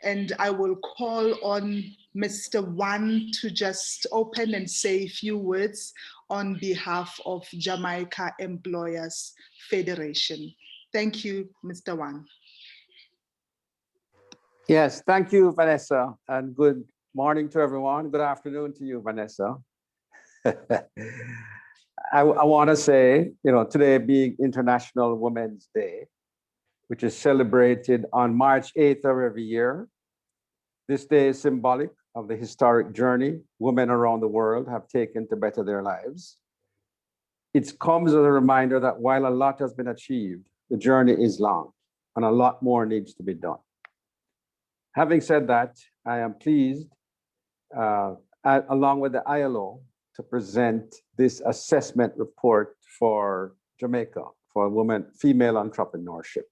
and I will call on Mr. Wan to just open and say a few words on behalf of Jamaica Employers Federation. Thank you, Mr. Wan. Yes, thank you, Vanessa, and good morning to everyone. Good afternoon to you, Vanessa. I want to say, today being International Women's Day, which is celebrated on March 8th of every year. This day is symbolic of the historic journey women around the world have taken to better their lives. It comes as a reminder that while a lot has been achieved, the journey is long and a lot more needs to be done. Having said that, I am pleased, along with the ILO, to present this assessment report for Jamaica for female entrepreneurship.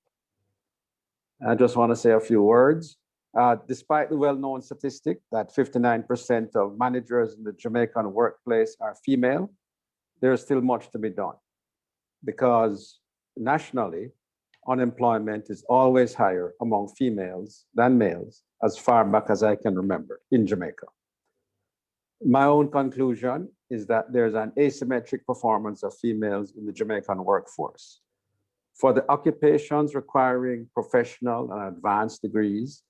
I just want to say a few words. Despite the well-known statistic that 59% of managers in the Jamaican workplace are female, there is still much to be done because nationally, unemployment is always higher among females than males as far back as I can remember in Jamaica. My own conclusion is that there's an asymmetric performance of females in the Jamaican workforce. For the occupations requiring professional and advanced degrees,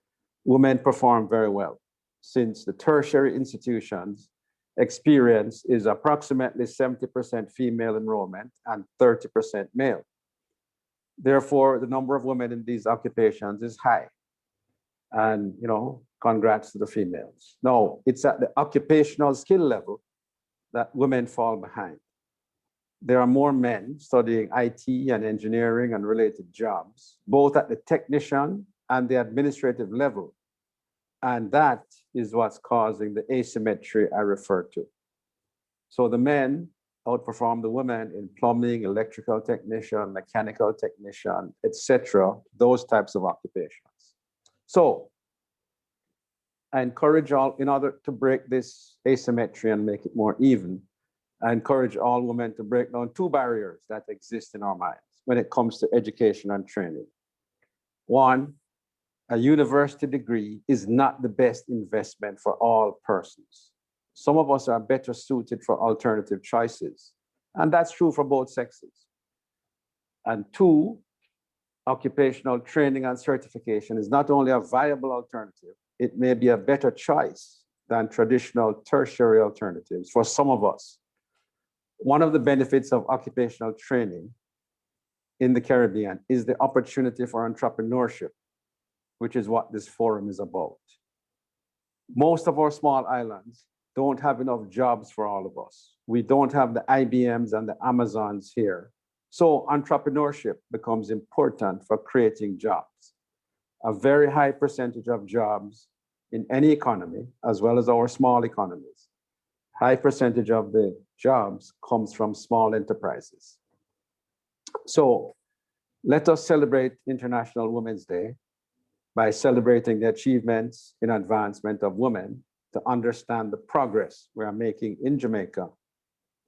women perform very well, since the tertiary institutions experience is approximately 70% female enrollment and 30% male. Therefore, the number of women in these occupations is high. And, congrats to the females. Now, it's at the occupational skill level that women fall behind. There are more men studying IT and engineering and related jobs, both at the technician and the administrative level. And that is what's causing the asymmetry I referred to. So the men outperform the women in plumbing, electrical technician, mechanical technician, etc., those types of occupations. So I encourage all, in order to break this asymmetry and make it more even, I encourage all women to break down two barriers that exist in our minds when it comes to education and training. One, a university degree is not the best investment for all persons. Some of us are better suited for alternative choices, and that's true for both sexes. And two, occupational training and certification is not only a viable alternative, it may be a better choice than traditional tertiary alternatives for some of us. One of the benefits of occupational training in the Caribbean is the opportunity for entrepreneurship, which is what this forum is about. Most of our small islands don't have enough jobs for all of us. We don't have the IBMs and the Amazons here. So entrepreneurship becomes important for creating jobs. A very high percentage of jobs in any economy, as well as our small economies, high percentage of the jobs comes from small enterprises. So let us celebrate International Women's Day by celebrating the achievements in advancement of women to understand the progress we are making in Jamaica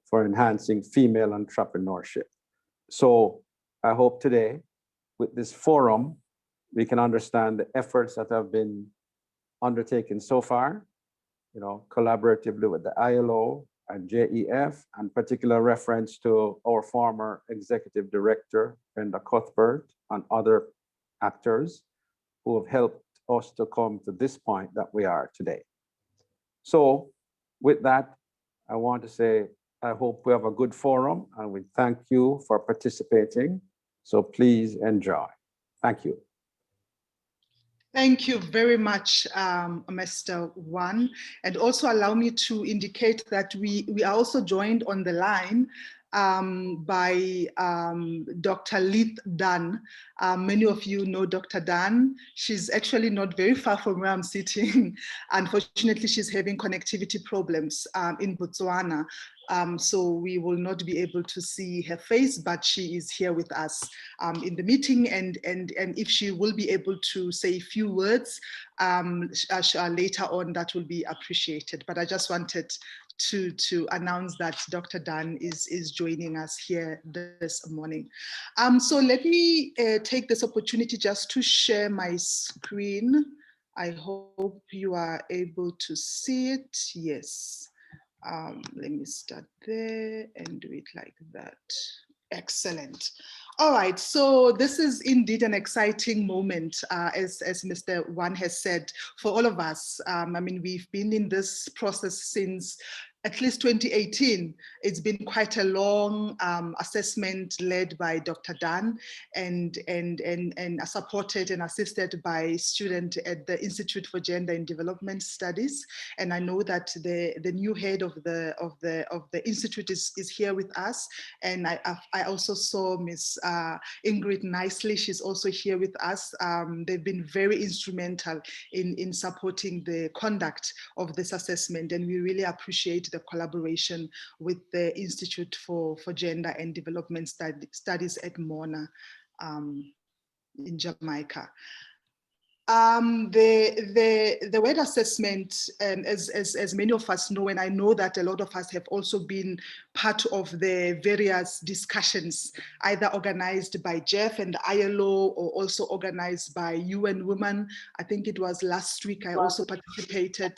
for enhancing female entrepreneurship. So I hope today, with this forum, we can understand the efforts that have been undertaken so far, collaboratively with the ILO and JEF, and particular reference to our former executive director, Brenda Cuthbert, and other actors who have helped us to come to this point that we are today. So with that, I want to say, I hope we have a good forum and we thank you for participating. So please enjoy. Thank you. Thank you very much, Mr. Wan. And also allow me to indicate that we are also joined on the line by Dr. Leith Dunn. Many of you know Dr. Dunn. She's actually not very far from where I'm sitting. Unfortunately, she's having connectivity problems in Botswana. So we will not be able to see her face, but she is here with us in the meeting. And if she will be able to say a few words later on, that will be appreciated. But I just wanted to announce that Dr. Dunn is joining us here this morning. So let me take this opportunity just to share my screen. I hope you are able to see it. Yes. Let me start there and do it like that. Excellent. All right, so this is indeed an exciting moment, as Mr. Wan has said, for all of us. I mean, we've been in this process since at least 2018. It's been quite a long assessment led by Dr. Dan and supported and assisted by students at the Institute for Gender and Development Studies. And I know that the new head of the institute is here with us. And I also saw Miss Ingrid Nicely. She's also here with us. They've been very instrumental in supporting the conduct of this assessment, and we really appreciate the collaboration with the Institute for Gender and Development Studies at Mona in Jamaica. The word assessment, as many of us know, and I know that a lot of us have also been part of the various discussions, either organized by Jeff and the ILO or also organized by UN Women. I think it was last week I also participated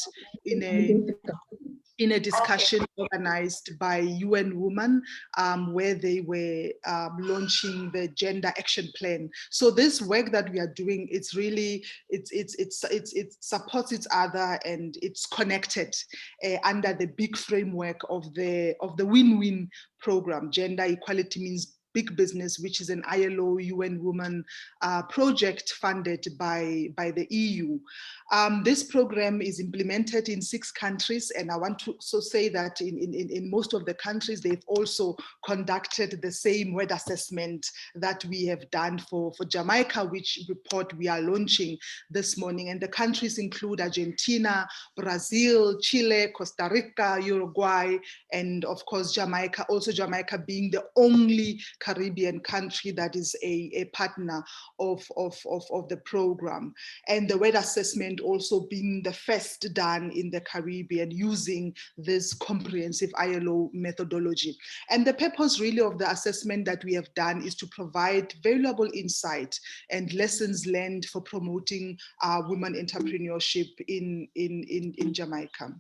in a discussion organized by UN Women, where they were launching the Gender Action Plan. So this work that we are doing, it's really, it supports each other and it's connected under the big framework of the win-win program. Gender equality means big business, which is an ILO UN Women project funded by the EU. This program is implemented in 6 countries, and I want to also say that in most of the countries, they've also conducted the same word assessment that we have done for Jamaica, which report we are launching this morning. And the countries include Argentina, Brazil, Chile, Costa Rica, Uruguay, and of course, Jamaica, also Jamaica being the only Caribbean country that is a partner of the program. And the word assessment also being the first done in the Caribbean using this comprehensive ILO methodology. And the purpose really of the assessment that we have done is to provide valuable insight and lessons learned for promoting women entrepreneurship in Jamaica.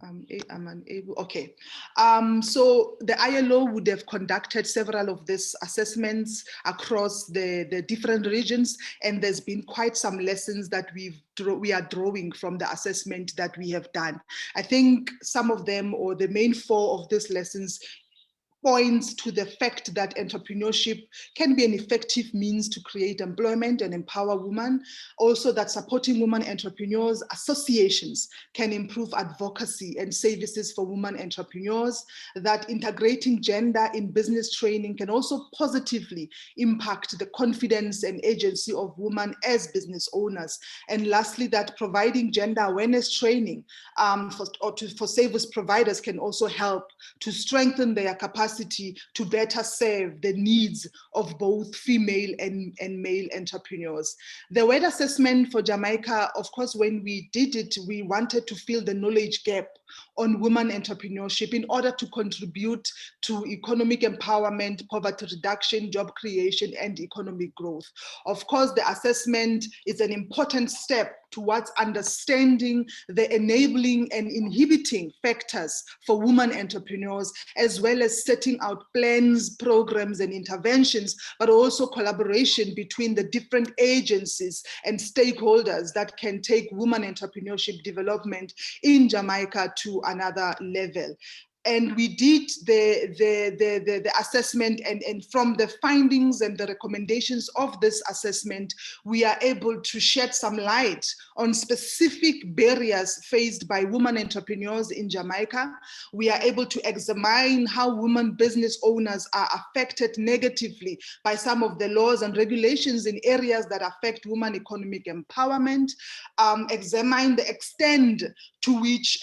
I'm unable, okay. So the ILO would have conducted several of these assessments across the different regions, and there's been quite some lessons that we are drawing from the assessment that we have done. I think some of them, or the main 4 of these lessons, points to the fact that entrepreneurship can be an effective means to create employment and empower women. Also that supporting women entrepreneurs associations can improve advocacy and services for women entrepreneurs, that integrating gender in business training can also positively impact the confidence and agency of women as business owners. And lastly, that providing gender awareness training for service providers can also help to strengthen their capacity to better serve the needs of both female and male entrepreneurs. The word assessment for Jamaica, of course, when we did it, we wanted to fill the knowledge gap on women entrepreneurship in order to contribute to economic empowerment, poverty reduction, job creation, and economic growth. Of course, the assessment is an important step towards understanding the enabling and inhibiting factors for women entrepreneurs, as well as setting out plans, programs, and interventions, but also collaboration between the different agencies and stakeholders that can take women entrepreneurship development in Jamaica to another level. And we did the assessment, and from the findings and the recommendations of this assessment, we are able to shed some light on specific barriers faced by women entrepreneurs in Jamaica. We are able to examine how women business owners are affected negatively by some of the laws and regulations in areas that affect women economic empowerment, examine the extent to which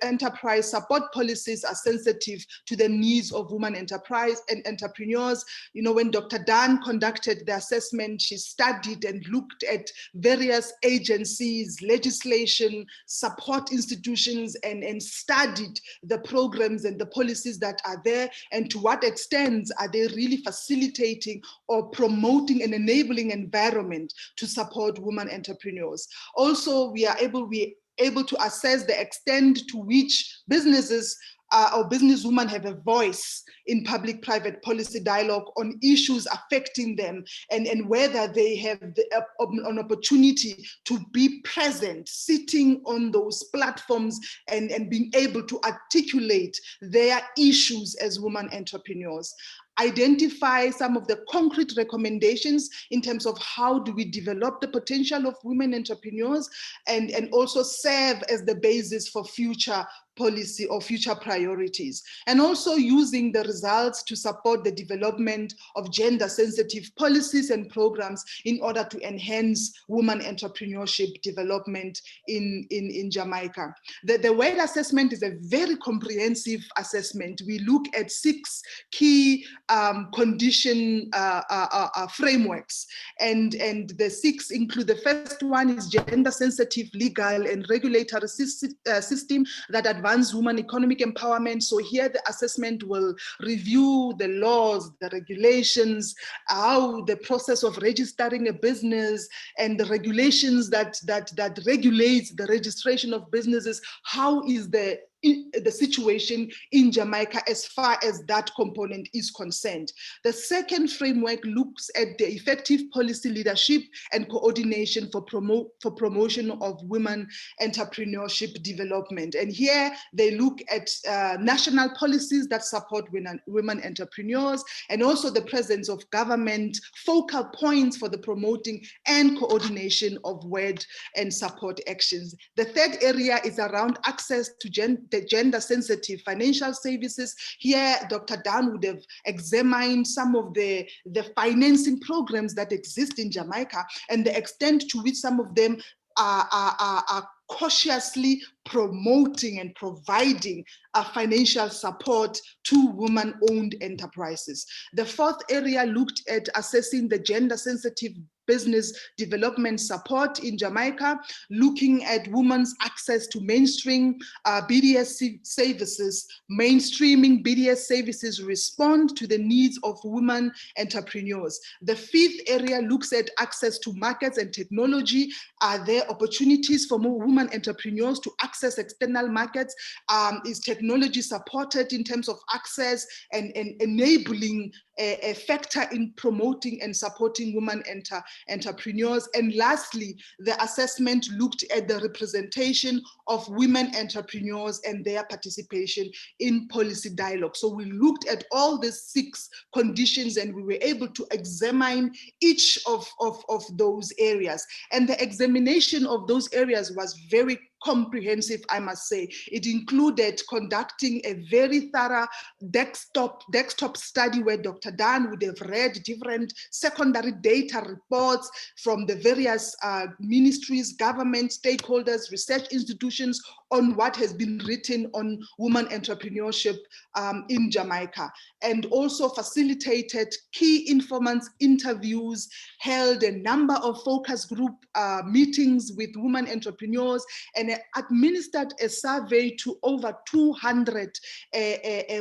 enterprise support policies are sensitive to the needs of women enterprise and entrepreneurs. You know, when Dr. Dan conducted the assessment, she studied and looked at various agencies, legislation, support institutions, and studied the programs and the policies that are there, and to what extent are they really facilitating or promoting an enabling environment to support women entrepreneurs. Also, we are able to assess the extent to which businesses or businesswomen have a voice in public-private policy dialogue on issues affecting them, and whether they have an opportunity to be present, sitting on those platforms and being able to articulate their issues as women entrepreneurs. Identify some of the concrete recommendations in terms of how do we develop the potential of women entrepreneurs, and also serve as the basis for future policy or future priorities, and also using the results to support the development of gender-sensitive policies and programs in order to enhance women entrepreneurship development in Jamaica. The WED assessment is a very comprehensive assessment. We look at 6 key condition frameworks, and the 6 include: the first one is gender-sensitive legal and regulatory system that advances women economic empowerment. So here the assessment will review the laws, the regulations, how the process of registering a business and the regulations that regulates the registration of businesses. How is the situation in Jamaica as far as that component is concerned. The second framework looks at the effective policy leadership and coordination for promotion of women entrepreneurship development. And here they look at national policies that support women entrepreneurs, and also the presence of government focal points for the promoting and coordination of WED and support actions. The third area is around access to the gender-sensitive financial services. Here, Dr. Dan would have examined some of the financing programs that exist in Jamaica and the extent to which some of them are cautiously promoting and providing financial support to women-owned enterprises. The fourth area looked at assessing the gender-sensitive business development support in Jamaica, looking at women's access to mainstream BDS services. Mainstreaming BDS services respond to the needs of women entrepreneurs. The fifth area looks at access to markets and technology. Are there opportunities for more women entrepreneurs to access external markets? Is technology supported in terms of access and enabling a factor in promoting and supporting women entrepreneurs? And lastly, the assessment looked at the representation of women entrepreneurs and their participation in policy dialogue. So we looked at all these 6 conditions and we were able to examine each of those areas. And the examination of those areas was very comprehensive, I must say. It included conducting a very thorough desktop study where Dr. Dan would have read different secondary data reports from the various ministries, government, stakeholders, research institutions on what has been written on women entrepreneurship in Jamaica, and also facilitated key informants interviews, held a number of focus group meetings with women entrepreneurs, and administered a survey to over 200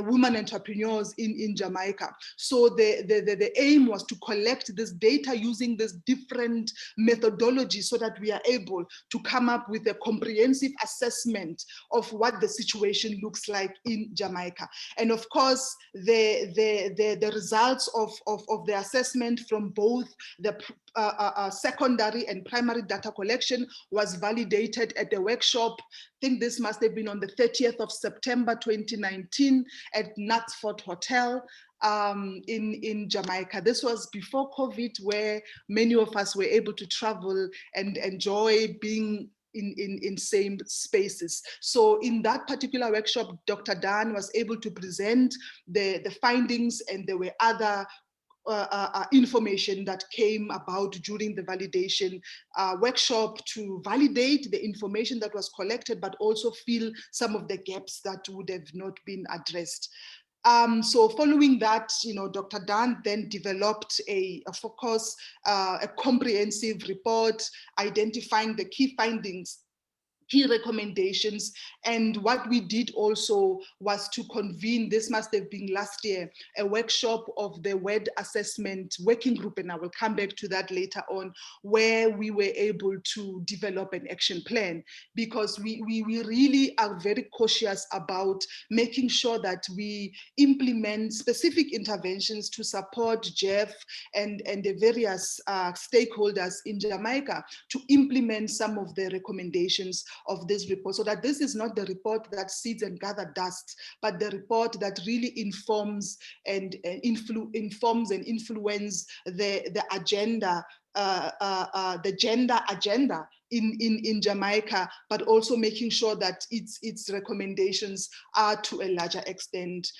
women entrepreneurs in Jamaica. So the aim was to collect this data using this different methodology so that we are able to come up with a comprehensive assessment of what the situation looks like in Jamaica. And of course, the results of the assessment from both the secondary and primary data collection was validated at the workshop. I think this must have been on the 30th of September 2019 at Knutsford Hotel in Jamaica. This was before COVID, where many of us were able to travel and enjoy being in same spaces. So in that particular workshop, Dr. Dan was able to present the findings, and there were other information that came about during the validation workshop to validate the information that was collected, but also fill some of the gaps that would have not been addressed. So following that, Dr. Dan then developed a focus, a comprehensive report identifying the key findings, key recommendations. And what we did also was to convene, this must have been last year, a workshop of the WED assessment working group, and I will come back to that later on, where we were able to develop an action plan, because we really are very cautious about making sure that we implement specific interventions to support Jeff and the various stakeholders in Jamaica to implement some of the recommendations of this report, so that this is not the report that sits and gathers dust, but the report that really informs and influence the agenda, the gender agenda in Jamaica, but also making sure that its recommendations are to a larger extent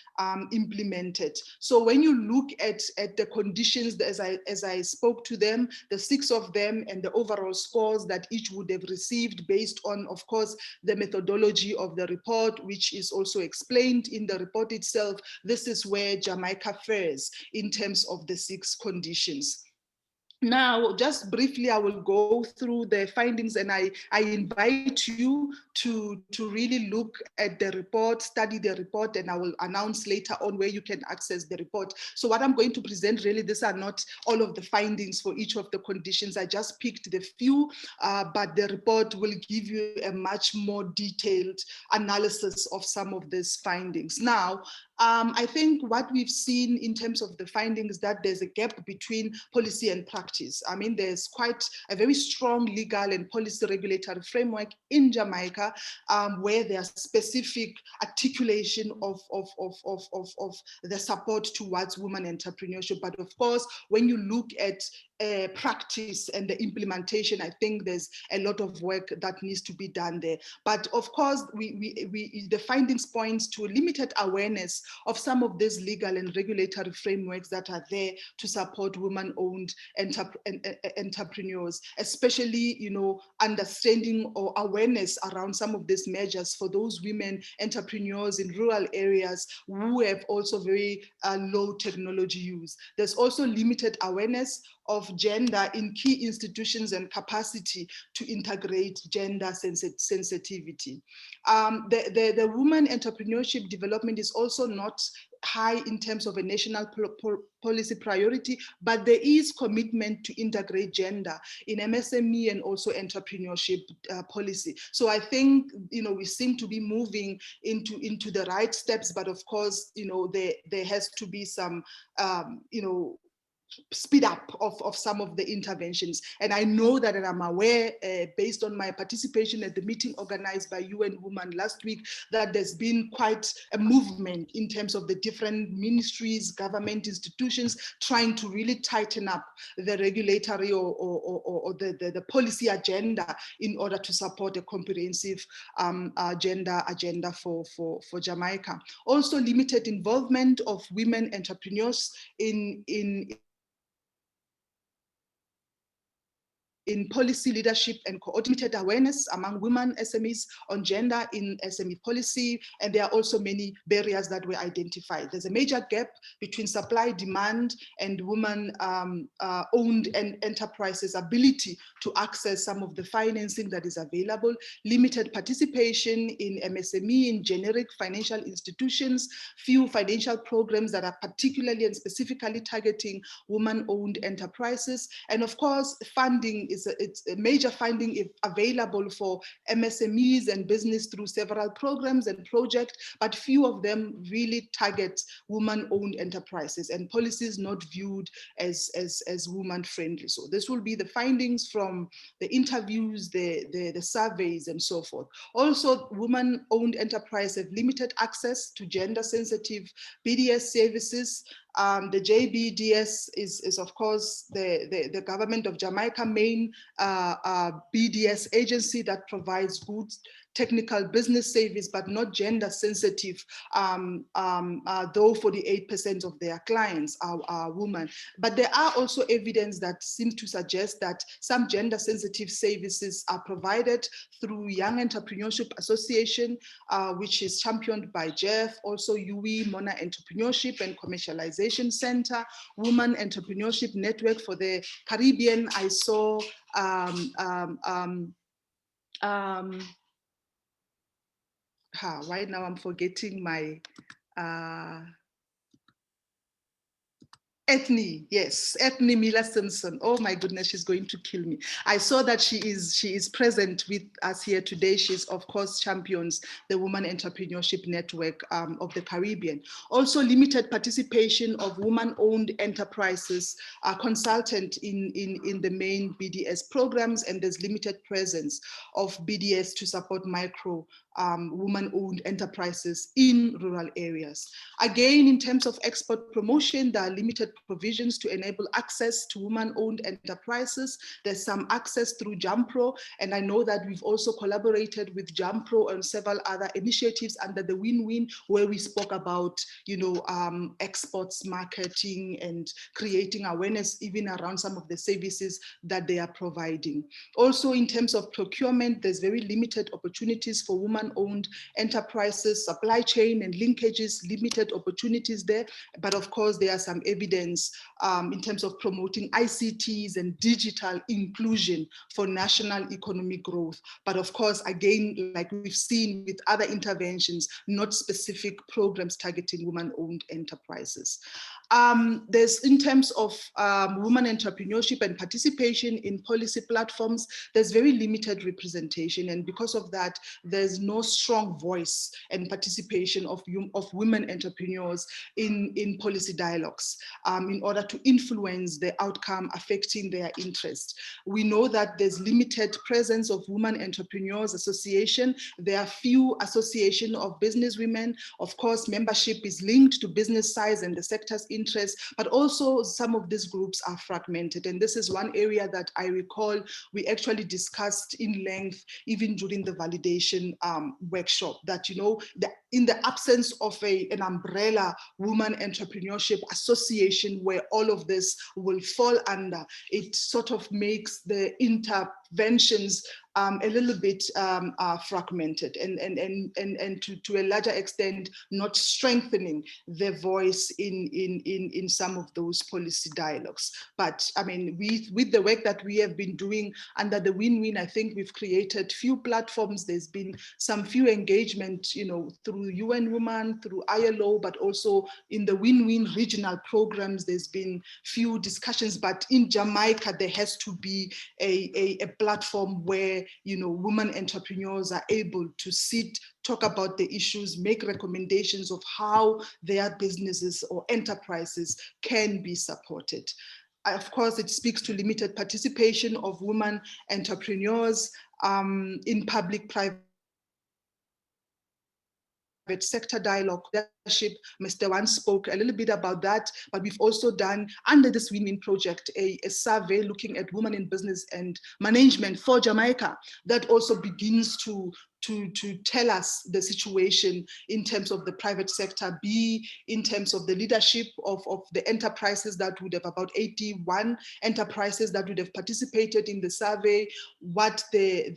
implemented. So when you look at the conditions, as I spoke to them, the 6 of them, and the overall scores that each would have received based on, of course, the methodology of the report, which is also explained in the report itself, this is where Jamaica fares in terms of the 6 conditions. Now, just briefly, I will go through the findings, and I invite you to really look at the report, study the report, and I will announce later on where you can access the report. So what I'm going to present, really, these are not all of the findings for each of the conditions. I just picked the few, but the report will give you a much more detailed analysis of some of these findings. Now, I think what we've seen in terms of the findings, that there's a gap between policy and practice. I mean, there's quite a very strong legal and policy regulatory framework in Jamaica, where there's specific articulation of the support towards women entrepreneurship. But of course, when you look at practice and the implementation, I think there's a lot of work that needs to be done there. But of course, the findings point to limited awareness of some of these legal and regulatory frameworks that are there to support women-owned entrepreneurs, especially, understanding or awareness around some of these measures for those women entrepreneurs in rural areas who have also very low technology use. There's also limited awareness of gender in key institutions and capacity to integrate gender sensitivity. The women entrepreneurship development is also not high in terms of a national policy priority, but there is commitment to integrate gender in MSME and also entrepreneurship policy. So I think, we seem to be moving into the right steps, but of course, there has to be some, speed up of some of the interventions. And I know that, and I'm aware, based on my participation at the meeting organized by UN Women last week, that there's been quite a movement in terms of the different ministries, government institutions, trying to really tighten up the regulatory or the policy agenda in order to support a comprehensive gender agenda for Jamaica. Also, limited involvement of women entrepreneurs in policy leadership and coordinated awareness among women SMEs on gender in SME policy. And there are also many barriers that were identified. There's a major gap between supply, demand, and women-owned enterprises' ability to access some of the financing that is available, limited participation in MSME, in generic financial institutions, few financial programs that are particularly and specifically targeting women-owned enterprises, and of course, funding it's a major funding if available for MSMEs and business through several programs and projects, but few of them really target women-owned enterprises and policies not viewed as woman-friendly. So this will be the findings from the interviews, the surveys, and so forth. Also, women-owned enterprises have limited access to gender-sensitive BDS services. The JBDS is of course the government of Jamaica main BDS agency that provides goods technical business savvies, but not gender sensitive, though 48% of their clients are women. But there are also evidence that seems to suggest that some gender sensitive services are provided through Young Entrepreneurship Association, which is championed by Jeff, also UE, Mona Entrepreneurship and Commercialization Center, Women Entrepreneurship Network for the Caribbean. I saw right now I'm forgetting my Ethne, yes, Ethne Miller Simpson. Oh my goodness, she's going to kill me. I saw that she is present with us here today. She's of course champions the Women Entrepreneurship Network of the Caribbean. Also limited participation of woman-owned enterprises, consultant in the main BDS programs, and there's limited presence of BDS to support micro woman-owned enterprises in rural areas. Again, in terms of export promotion, there are limited provisions to enable access to woman-owned enterprises. There's some access through JAMPRO, and I know that we've also collaborated with JAMPRO on several other initiatives under the win-win, where we spoke about, exports, marketing, and creating awareness even around some of the services that they are providing. Also, in terms of procurement, there's very limited opportunities for woman-owned enterprises, supply chain and linkages, limited opportunities there. But of course, there are some evidence in terms of promoting ICTs and digital inclusion for national economic growth. But of course, again, like we've seen with other interventions, not specific programs targeting woman-owned enterprises. There's, in terms of women entrepreneurship and participation in policy platforms, there's very limited representation. And because of that, there's no strong voice and participation of women entrepreneurs in policy dialogues in order to influence the outcome affecting their interest. We know that there's limited presence of Women Entrepreneurs Association. There are few association of business women. Of course, membership is linked to business size and the sector's interest, but also some of these groups are fragmented. And this is one area that I recall we actually discussed in length, even during the validation workshop, that, in the absence of an umbrella woman entrepreneurship association where all of this will fall under, it sort of makes the interventions a little bit fragmented and to a larger extent not strengthening the voice in some of those policy dialogues. But I mean, with the work that we have been doing under the win-win, I think we've created few platforms. There's been some few engagement, through UN Women, through ILO, but also in the win-win regional programs, there's been few discussions. But in Jamaica, there has to be a platform where women entrepreneurs are able to sit, talk about the issues, make recommendations of how their businesses or enterprises can be supported. Of course, it speaks to limited participation of women entrepreneurs in public-private sector dialogue leadership. Mr. Wan spoke a little bit about that, but we've also done, under this Win-Win project, a survey looking at women in business and management for Jamaica that also begins to tell us the situation in terms of the private sector, in terms of the leadership of the enterprises that would have about 81 enterprises that would have participated in the survey, what the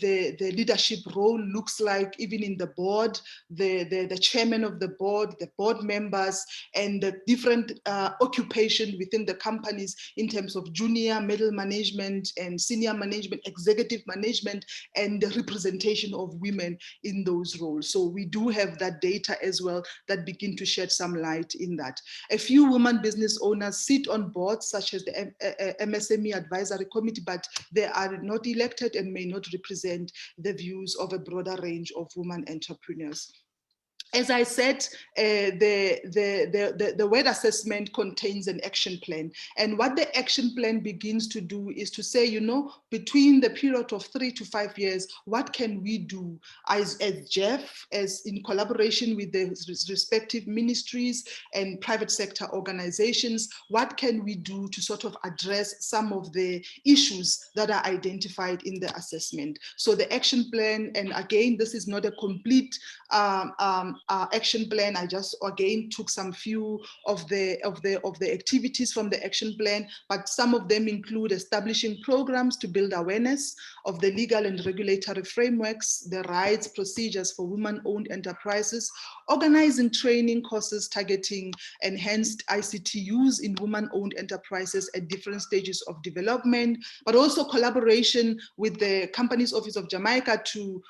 leadership role looks like, even in the board, the chairman of the board members, and the different occupation within the companies in terms of junior, middle management, and senior management, executive management, and the representation of women in those roles. So we do have that data as well that begin to shed some light in that. A few women business owners sit on boards such as the MSME Advisory Committee, but they are not elected and may not represent the views of a broader range of women entrepreneurs. As I said, the WED assessment contains an action plan. And what the action plan begins to do is to say, you know, between the period of 3 to 5 years, what can we do as Jeff, as in collaboration with the respective ministries and private sector organizations, what can we do to sort of address some of the issues that are identified in the assessment? So the action plan, and again, this is not a complete action plan. I just again took some few of the activities from the action plan, but some of them include establishing programs to build awareness of the legal and regulatory frameworks, the rights, procedures for women-owned enterprises, organizing training courses targeting enhanced ICT use in women-owned enterprises at different stages of development, but also collaboration with the Companies Office of Jamaica to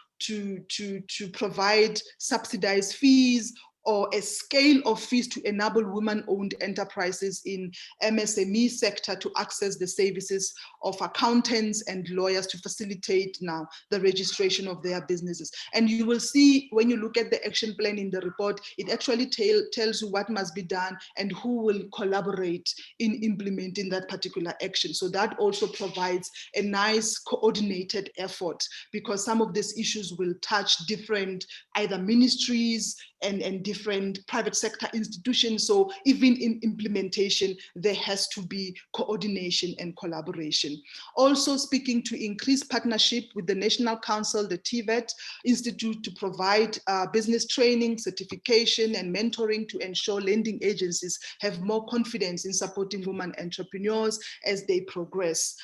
provide subsidized fees or a scale of fees to enable women-owned enterprises in MSME sector to access the services of accountants and lawyers to facilitate now the registration of their businesses. And you will see when you look at the action plan in the report, it actually tells you what must be done and who will collaborate in implementing that particular action. So that also provides a nice coordinated effort, because some of these issues will touch different either ministries and different private sector institutions. So even in implementation, there has to be coordination and collaboration. Also speaking to increase partnership with the National Council, the TVET Institute, to provide business training, certification, and mentoring to ensure lending agencies have more confidence in supporting women entrepreneurs as they progress.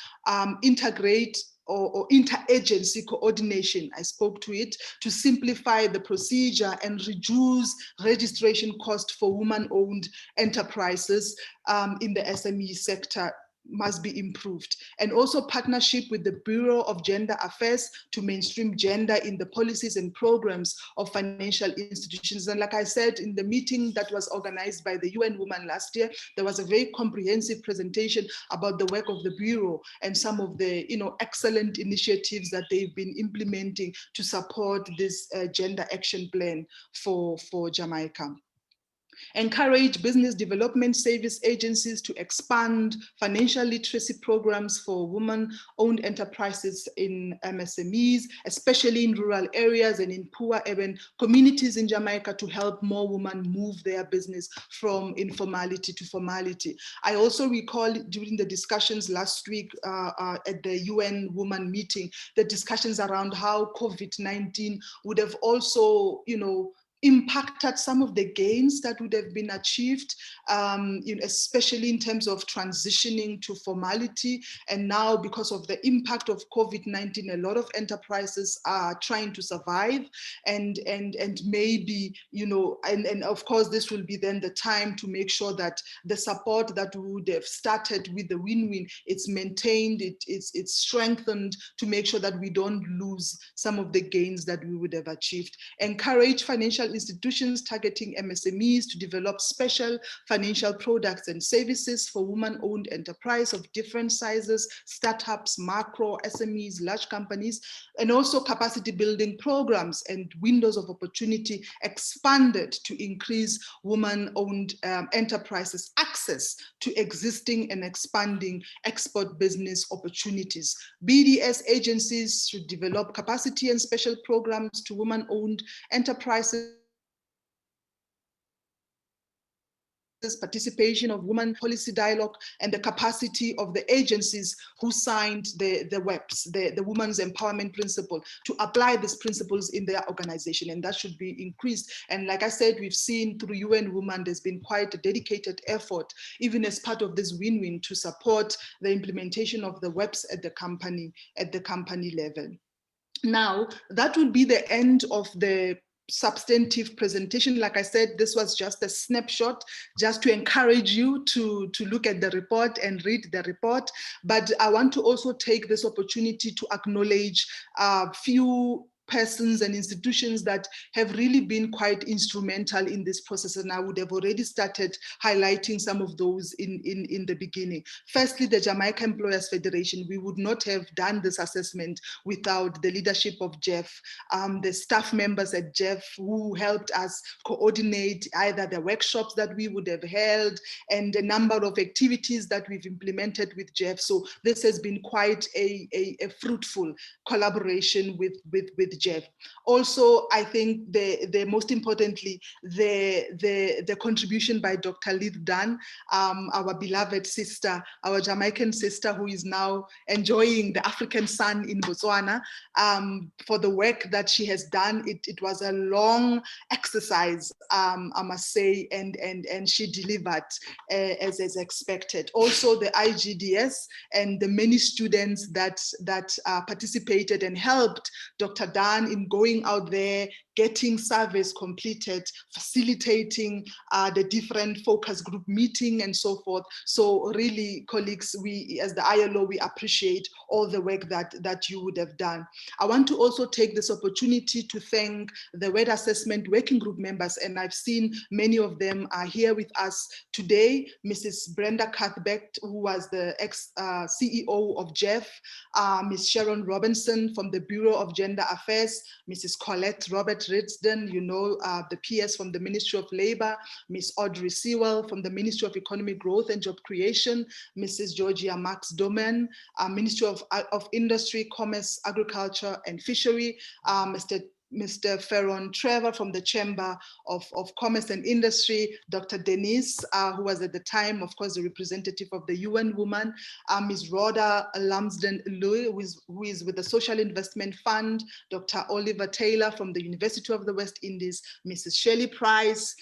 Integrate or interagency coordination, I spoke to it, to simplify the procedure and reduce registration cost for women-owned enterprises in the SME sector must be improved. And also partnership with the Bureau of Gender Affairs to mainstream gender in the policies and programs of financial institutions. And like I said, in the meeting that was organized by the UN Women last year, there was a very comprehensive presentation about the work of the Bureau and some of the excellent initiatives that they've been implementing to support this gender action plan for Jamaica. Encourage business development service agencies to expand financial literacy programs for women-owned enterprises in MSMEs, especially in rural areas and in poor urban communities in Jamaica, to help more women move their business from informality to formality. I also recall during the discussions last week at the UN Women meeting, the discussions around how COVID-19 would have also, impacted some of the gains that would have been achieved, especially in terms of transitioning to formality. And now, because of the impact of COVID-19, a lot of enterprises are trying to survive, and maybe, and of course, this will be then the time to make sure that the support that we would have started with the win-win, it's maintained, it's strengthened, to make sure that we don't lose some of the gains that we would have achieved. Encourage financial institutions targeting MSMEs to develop special financial products and services for women-owned enterprise of different sizes, startups, macro, SMEs, large companies, and also capacity building programs and windows of opportunity expanded to increase women-owned enterprises' access to existing and expanding export business opportunities. BDS agencies should develop capacity and special programs to women-owned enterprises, participation of women policy dialogue, and the capacity of the agencies who signed the WEPs, the Women's Empowerment Principle, to apply these principles in their organization, and that should be increased. And like I said, we've seen through UN Women, there's been quite a dedicated effort, even as part of this win-win, to support the implementation of the WEPs at the company level. Now, that would be the end of the substantive presentation. Like I said, this was just a snapshot, just to encourage you to look at the report and read the report. But I want to also take this opportunity to acknowledge a few persons and institutions that have really been quite instrumental in this process, and I would have already started highlighting some of those in the beginning. Firstly, the Jamaica Employers Federation. We would not have done this assessment without the leadership of Jeff, the staff members at Jeff who helped us coordinate either the workshops that we would have held and a number of activities that we've implemented with Jeff. So this has been quite a fruitful collaboration with Jeff. Also, I think the most importantly, the contribution by Dr. Lith Dunn, our beloved sister, our Jamaican sister who is now enjoying the African sun in Botswana, for the work that she has done. It was a long exercise, I must say, and she delivered as expected. Also, the IGDS and the many students that participated and helped Dr. Dan in going out there, getting surveys completed, facilitating the different focus group meeting and so forth. So really, colleagues, we as the ILO, we appreciate all the work that you would have done. I want to also take this opportunity to thank the WED Assessment Working Group members, and I've seen many of them are here with us today. Mrs. Brenda Cuthbert, who was the ex-CEO of Jeff, Ms. Sharon Robinson from the Bureau of Gender Affairs, Mrs. Colette Robert Ridsden, you know, the PS from the Ministry of Labor, Ms. Audrey Sewell from the Ministry of Economic Growth and Job Creation, Mrs. Georgia Max Domen, Ministry of Industry, Commerce, Agriculture and Fishery, Mr. Ferron Trevor from the Chamber of Commerce and Industry, Dr. Denise, who was at the time, of course, the representative of the UN Woman, Ms. Rhoda Lumsden-Lui, who is with the Social Investment Fund, Dr. Oliver Taylor from the University of the West Indies, Mrs. Shirley Price,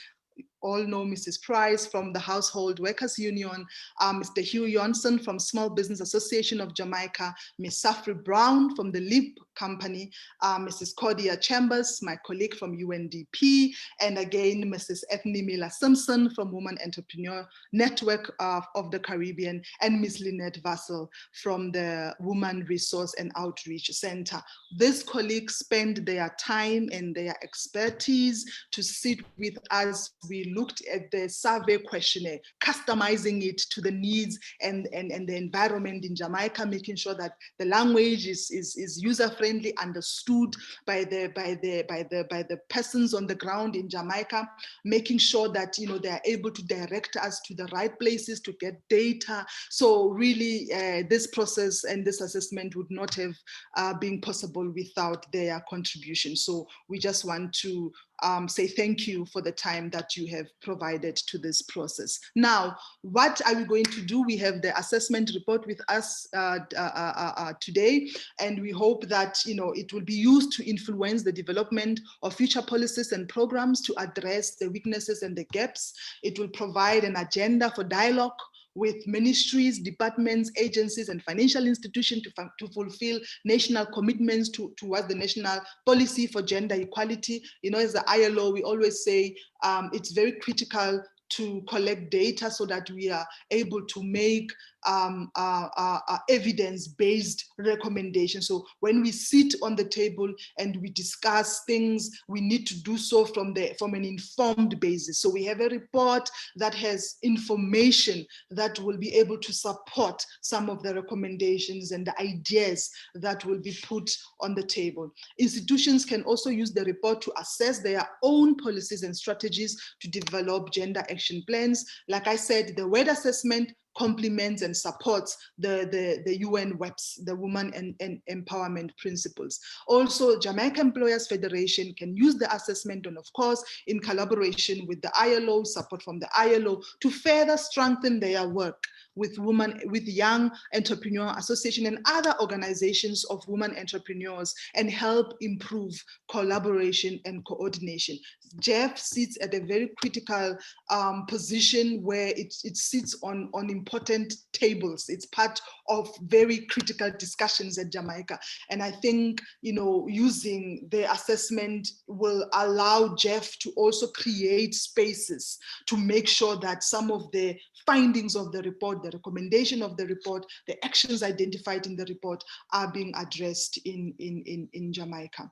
all know Mrs. Price from the Household Workers Union, Mr. Hugh Johnson from Small Business Association of Jamaica, Ms. Safri Brown from the LEAP Company, Mrs. Cordia Chambers, my colleague from UNDP, and again, Mrs. Ethne Miller Simpson from Women Entrepreneur Network of the Caribbean, and Ms. Lynette Vassell from the Women Resource and Outreach Center. These colleagues spend their time and their expertise to sit with us. We looked at the survey questionnaire, customizing it to the needs and the environment in Jamaica, making sure that the language is user-friendly, understood by the persons on the ground in Jamaica, making sure that they are able to direct us to the right places to get data. So really, this process and this assessment would not have been possible without their contribution. So we just want to say thank you for the time that you have provided to this process. Now, what are we going to do? We have the assessment report with us today, and we hope that it will be used to influence the development of future policies and programs to address the weaknesses and the gaps. It will provide an agenda for dialogue with ministries, departments, agencies, and financial institutions to fulfill national commitments towards the national policy for gender equality. As the ILO, we always say it's very critical to collect data so that we are able to make evidence-based recommendations. So when we sit on the table and we discuss things, we need to do so from an informed basis. So we have a report that has information that will be able to support some of the recommendations and the ideas that will be put on the table. Institutions can also use the report to assess their own policies and strategies to develop gender action plans. Like I said, the WED assessment complements and supports the UN WEPs, the Women and Empowerment Principles. Also, Jamaica Employers Federation can use the assessment, and of course, in collaboration with the ILO, support from the ILO, to further strengthen their work with young entrepreneur association and other organizations of women entrepreneurs, and help improve collaboration and coordination. Jeff sits at a very critical position where it sits on important tables. It's part of very critical discussions at Jamaica. And I think, using the assessment will allow Jeff to also create spaces to make sure that some of the findings of the report, the recommendation of the report, the actions identified in the report are being addressed in Jamaica.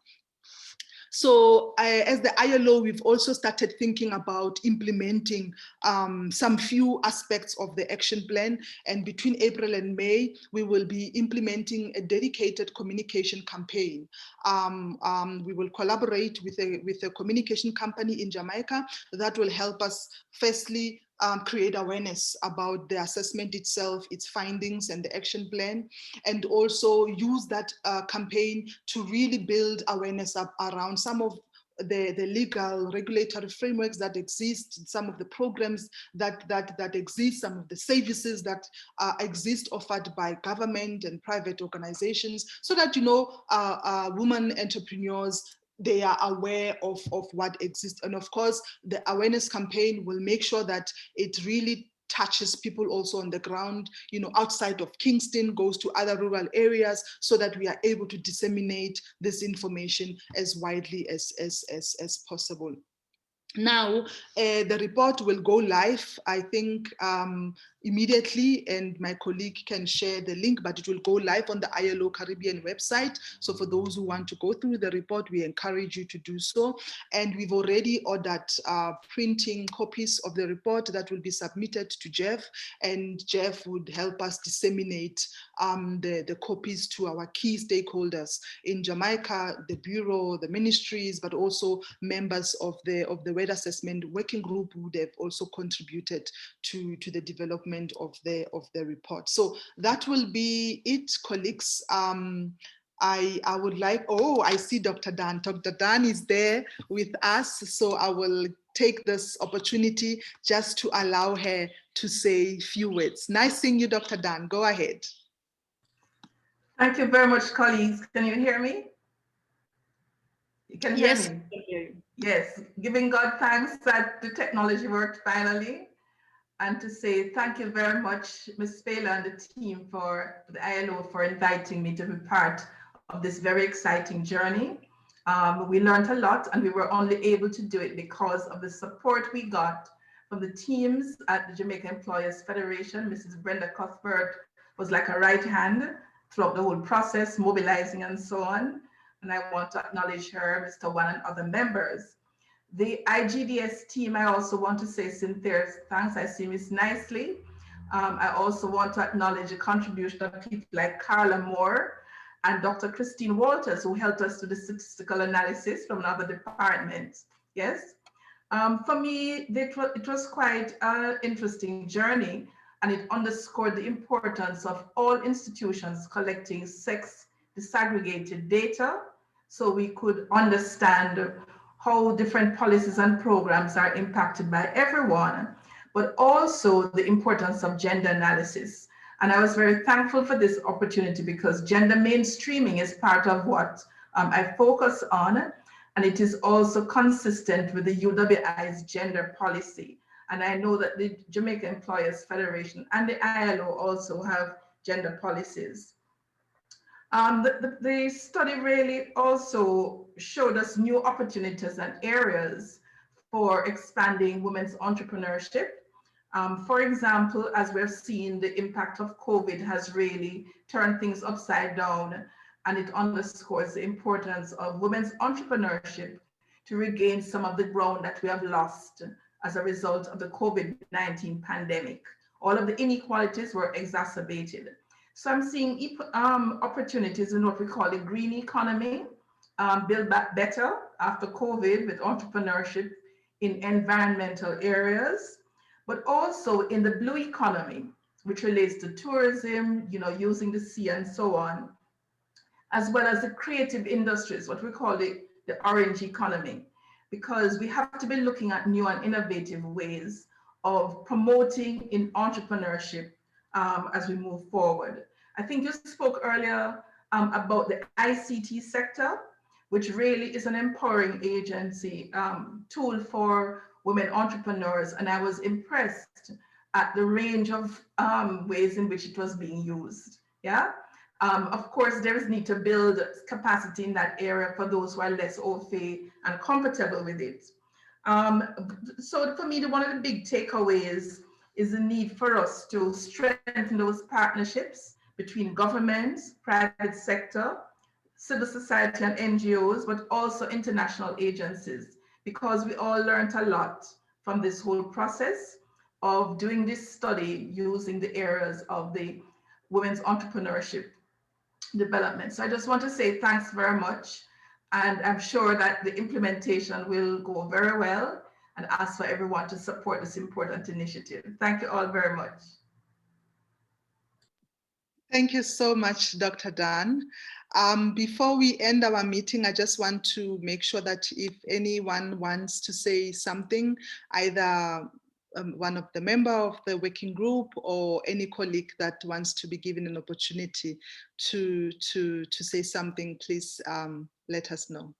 So as the ILO, we've also started thinking about implementing some few aspects of the action plan. And between April and May, we will be implementing a dedicated communication campaign. We will collaborate with a communication company in Jamaica that will help us, firstly, create awareness about the assessment itself, its findings, and the action plan, and also use that campaign to really build awareness up around some of the legal regulatory frameworks that exist, some of the programs that exist, some of the services that exist offered by government and private organizations, so that, you know, women entrepreneurs, they are aware of what exists. And of course, the awareness campaign will make sure that it really touches people also on the ground, you know, outside of Kingston, goes to other rural areas, so that we are able to disseminate this information as widely as possible. Now, the report will go live, I think, immediately, and my colleague can share the link, but it will go live on the ILO Caribbean website. So for those who want to go through the report, we encourage you to do so. And we've already ordered printing copies of the report that will be submitted to Jeff, and Jeff would help us disseminate the copies to our key stakeholders in Jamaica, the Bureau, the ministries, but also members of the Weather Assessment Working Group would have also contributed to the development of the report. So that will be it, colleagues. I would like, oh, I see Dr. Dan. Dr. Dan is there with us, so I will take this opportunity just to allow her to say a few words. Nice seeing you, Dr. Dan. Go ahead. Thank you very much, colleagues. Can you hear me? You can hear Yes. me? Yes. Giving God thanks that the technology worked finally. And to say thank you very much, Ms. Fela and the team for the ILO for inviting me to be part of this very exciting journey. We learned a lot, and we were only able to do it because of the support we got from the teams at the Jamaica Employers Federation. Mrs. Brenda Cuthbert was like a right hand throughout the whole process, mobilizing and so on. And I want to acknowledge her, Mr. Wan, and other members. The IGDS team, I also want to say sincere thanks. I see Miss Nicely. I also want to acknowledge the contribution of people like Carla Moore and Dr. Christine Walters, who helped us do the statistical analysis from another department. Yes. For me, it was quite an interesting journey, and it underscored the importance of all institutions collecting sex disaggregated data so we could understand how different policies and programs are impacted by everyone, but also the importance of gender analysis. And I was very thankful for this opportunity because gender mainstreaming is part of what I focus on, and it is also consistent with the UWI's gender policy. And I know that the Jamaica Employers Federation and the ILO also have gender policies. The study really also showed us new opportunities and areas for expanding women's entrepreneurship. For example, as we're seeing, the impact of COVID has really turned things upside down, and it underscores the importance of women's entrepreneurship to regain some of the ground that we have lost as a result of the COVID-19 pandemic. All of the inequalities were exacerbated. So I'm seeing opportunities in what we call the green economy, build back better after COVID with entrepreneurship in environmental areas, but also in the blue economy, which relates to tourism, you know, using the sea and so on, as well as the creative industries, what we call the orange economy, because we have to be looking at new and innovative ways of promoting in entrepreneurship as we move forward. I think you spoke earlier about the ICT sector, which really is an empowering agency tool for women entrepreneurs. And I was impressed at the range of ways in which it was being used. Yeah. Of course, there is need to build capacity in that area for those who are less au fait and comfortable with it. So for me, one of the big takeaways is the need for us to strengthen those partnerships between governments, private sector, civil society and NGOs, but also international agencies, because we all learned a lot from this whole process of doing this study using the areas of the women's entrepreneurship development. So I just want to say thanks very much. And I'm sure that the implementation will go very well, and ask for everyone to support this important initiative. Thank you all very much. Thank you so much, Dr. Dan. Before we end our meeting, I just want to make sure that if anyone wants to say something, either one of the member of the working group or any colleague that wants to be given an opportunity to say something, please let us know.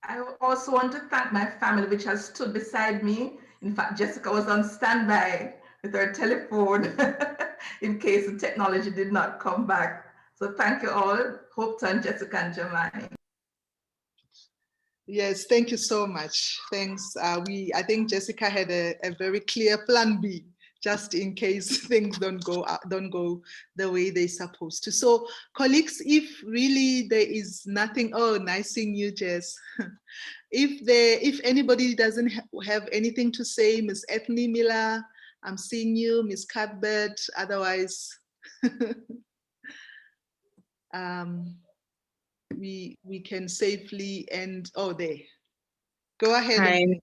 I also want to thank my family, which has stood beside me. In fact, Jessica was on standby with her telephone in case the technology did not come back. So thank you all, Hopeton, Jessica, and Jamani. Yes, thank you so much. Thanks. I think Jessica had a very clear plan B, just in case things don't go the way they're supposed to. So, colleagues, if really there is nothing, oh, nice seeing you, Jess. If anybody doesn't have anything to say, Miss Ethne Miller, I'm seeing you, Miss Cuthbert. Otherwise, we can safely end. Oh, there. Go ahead.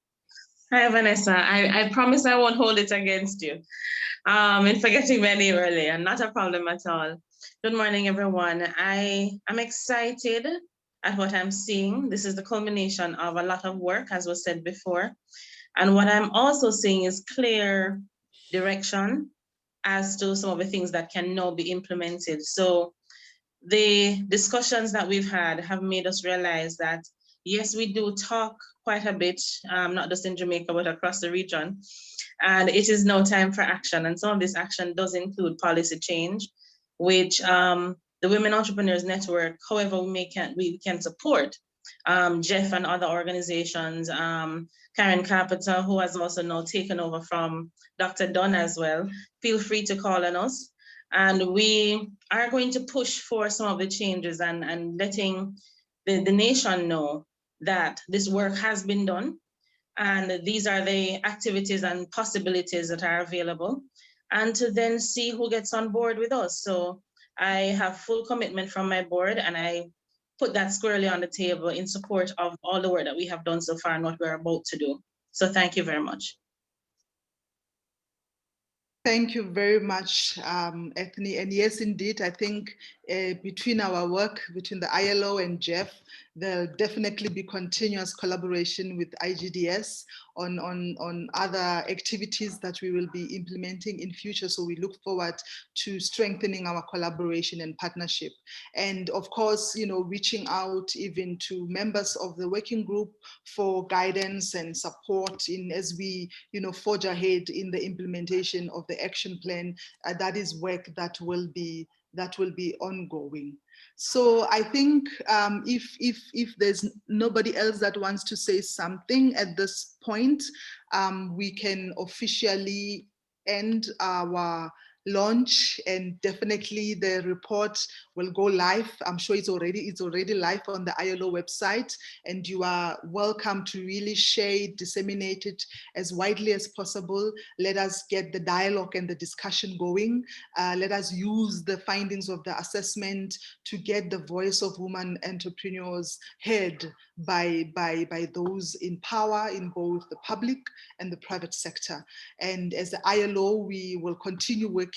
Hi, Vanessa. I promise I won't hold it against you. In forgetting my name earlier, not a problem at all. Good morning, everyone. I'm excited at what I'm seeing. This is the culmination of a lot of work, as was said before. And what I'm also seeing is clear direction as to some of the things that can now be implemented. So the discussions that we've had have made us realize that, yes, we do talk quite a bit, not just in Jamaica, but across the region. And it is now time for action. And some of this action does include policy change, which the Women Entrepreneurs Network, however we can support. Jeff and other organizations, Karen Carpenter, who has also now taken over from Dr. Dunn as well, feel free to call on us. And we are going to push for some of the changes and letting the nation know that this work has been done. And these are the activities and possibilities that are available. And to then see who gets on board with us. So I have full commitment from my board, and I put that squarely on the table in support of all the work that we have done so far and what we're about to do. So thank you very much. Thank you very much, Ethne. And yes, indeed, I think between our work, between the ILO and Jeff, there'll definitely be continuous collaboration with IGDS on other activities that we will be implementing in future. So we look forward to strengthening our collaboration and partnership. And of course, reaching out even to members of the working group for guidance and support as we, forge ahead in the implementation of the action plan. That is work that will be ongoing. So I think if there's nobody else that wants to say something at this point, we can officially end our launch, and definitely the report will go live. I'm sure it's already live on the ILO website, and you are welcome to really share it, disseminate it as widely as possible. Let us get the dialogue and the discussion going. Let us use the findings of the assessment to get the voice of women entrepreneurs heard by those in power in both the public and the private sector. And as the ILO, we will continue working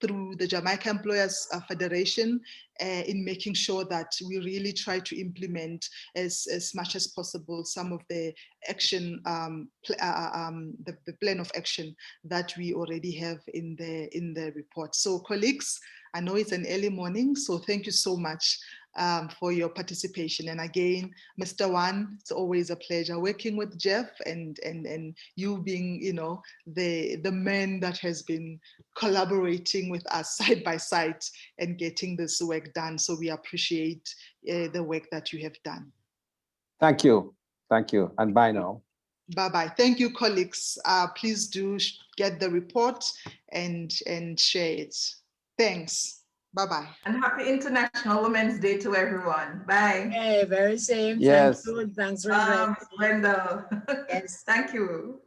through the Jamaica Employers Federation in making sure that we really try to implement as much as possible some of the action, the plan of action that we already have in the report. So colleagues, I know it's an early morning, so thank you so much for your participation. And again, Mr. Wan, it's always a pleasure working with Jeff and you being, the man that has been collaborating with us side by side and getting this work done. So we appreciate the work that you have done. Thank you. Thank you. And bye now. Bye-bye. Thank you, colleagues. Please do get the report and share it. Thanks. Bye-bye. And happy International Women's Day to everyone. Bye. Hey, very same. Yes. Thank you. Thanks, Brenda. Yes. Thank you.